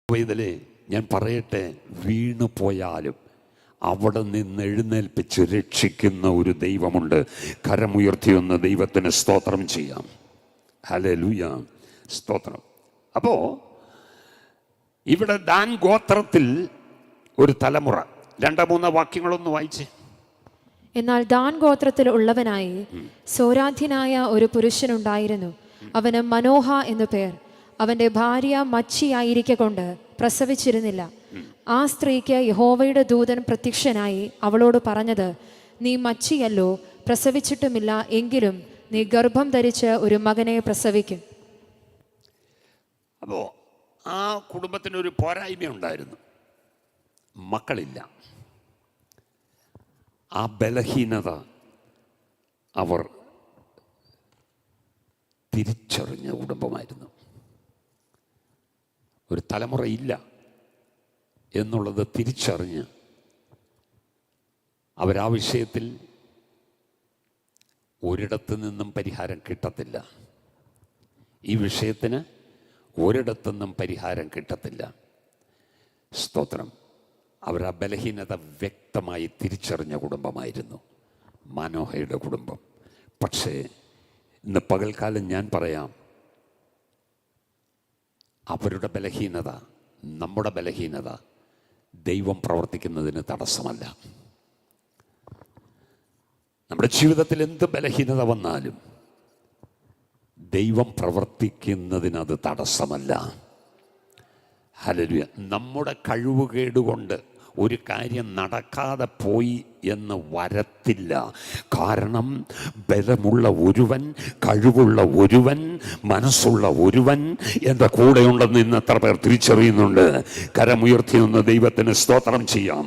ഇതിലെ ഞാൻ പറയട്ടെ, വീണു പോയാലും അവിടെ നിന്ന് എഴുന്നേൽപ്പിച്ച് രക്ഷിക്കുന്ന ഒരു ദൈവമുണ്ട്. കരമുയർത്തിയൊന്ന് ദൈവത്തിന് സ്തോത്രം ചെയ്യാം. ഹല്ലേലൂയ, സ്തോത്രം. അപ്പോ ഇവിടെ ദാൻ ഗോത്രത്തിൽ ഒരു തലമുറ, 2-3 വാക്യങ്ങളൊന്ന് വായിച്ചേ. എന്നാൽ ദാൻ ഗോത്രത്തിൽ ഉള്ളവനായി സോരാധ്യനായ ഒരു പുരുഷനുണ്ടായിരുന്നു. അവന് മനോഹ എന്നു പേർ. അവന്റെ ഭാര്യ മച്ചിയായിരിക്കൊണ്ട് പ്രസവിച്ചിരുന്നില്ല. ആ സ്ത്രീക്ക് യഹോവയുടെ ദൂതൻ പ്രത്യക്ഷനായി അവളോട് പറഞ്ഞത്, നീ മച്ചിയല്ലോ, പ്രസവിച്ചിട്ടുമില്ല, എങ്കിലും നീ ഗർഭം ധരിച്ച് ഒരു മകനെ പ്രസവിക്കും. അപ്പോൾ ആ കുടുംബത്തിനൊരു പോരായ്മയുണ്ടായിരുന്നു, മക്കളില്ല. ആ ബലഹീനത അവർ തിരിച്ചറിഞ്ഞ കുടുംബമായിരുന്നു. ഒരു തലമുറയില്ല എന്നുള്ളത് തിരിച്ചറിഞ്ഞ് അവരാ വിഷയത്തിൽ ഒരിടത്തു നിന്നും പരിഹാരം കിട്ടത്തില്ല. ഈ വിഷയത്തിന് ഒരിടത്തു നിന്നും പരിഹാരം കിട്ടത്തില്ല. സ്തോത്രം. അവരാ ബലഹീനത വ്യക്തമായി തിരിച്ചറിഞ്ഞ കുടുംബമായിരുന്നു മനോഹയുടെ കുടുംബം. പക്ഷേ ഇന്ന് പകൽക്കാലം ഞാൻ പറയാം, അവരുടെ ബലഹീനത, നമ്മുടെ ബലഹീനത ദൈവം പ്രവർത്തിക്കുന്നതിന് തടസ്സമല്ല. നമ്മുടെ ജീവിതത്തിൽ എന്ത് ബലഹീനത വന്നാലും ദൈവം പ്രവർത്തിക്കുന്നതിന് അത് തടസ്സമല്ല. ഹല്ലേലൂയ. നമ്മുടെ കഴിവുകേടുകൊണ്ട് ഒരു കാര്യം നടക്കാതെ പോയി എന്ന് വരത്തില്ല. കാരണം ബലമുള്ള ഒരുവൻ, കഴിവുള്ള ഒരുവൻ, മനസ്സുള്ള ഒരുവൻ എൻ്റെ കൂടെയുണ്ടെന്ന് ഇന്ന് എത്ര പേർ തിരിച്ചറിയുന്നുണ്ട്? കരമുയർത്തി നിന്ന് ദൈവത്തിന് സ്തോത്രം ചെയ്യാം.